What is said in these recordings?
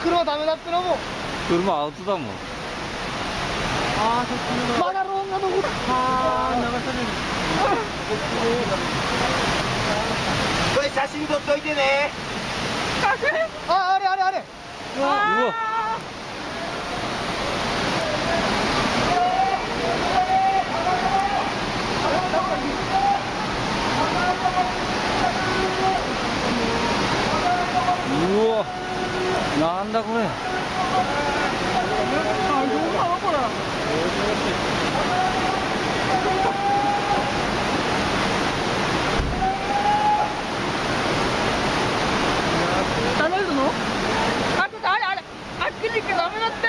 車ダメだってのも。車アウトだもん。ああ、そっちの。まだローンが残った。ああ、流される。これ写真撮っといてね。あ、あれあれあれ。うわ。うわ、なんだこれ。ダメなの？あ、ちょっとあれあれ、あっちに行けダメだって。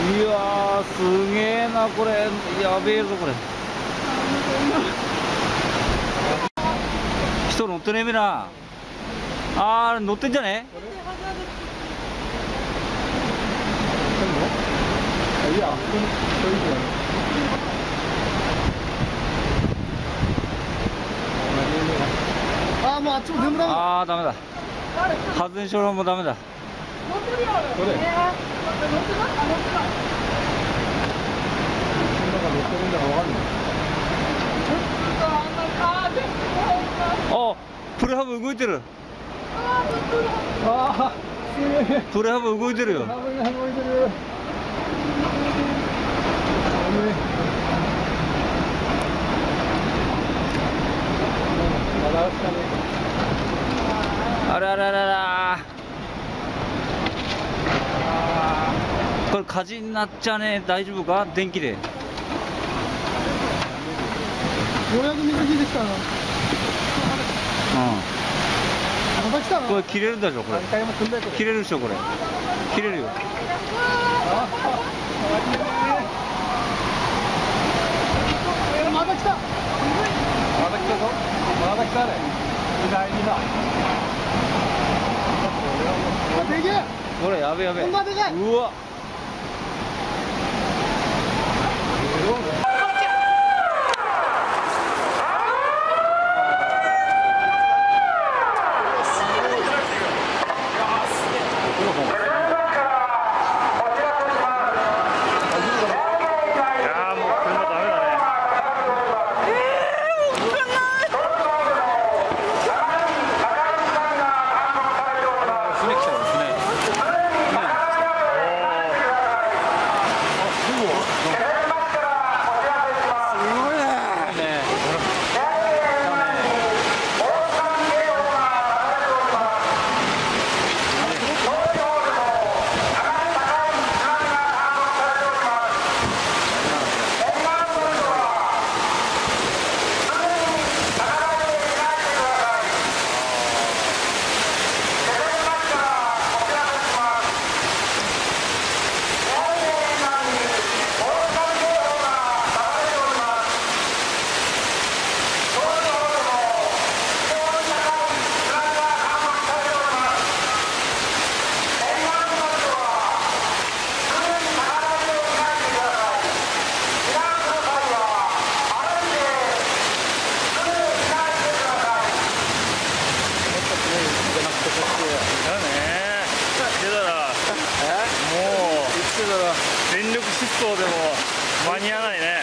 いやー、すげえなこれ。やべえぞこれ。人乗ってねえべな。あー、乗ってんじゃね？いや、ああ、もうあっちも全部ダメだ。あー、ダメだ。発電所もダメだ。これ。あ、プレハブ動いてる。ああ、すげえ。プレハブ動いてるよ。動いてる。あらららら。これ火事になっちゃねえ。大丈夫か？電気で。ようやく水引いてきたな。また来たな。これ切れるんだでしょこれ。切れるでしょこれ。切れるよ。また来た。まだ来たぞ。まだ来たね。2台2だ。でけえ。これやべやべ。こんなでかい。うわ。電力疾走でも間に合わないね。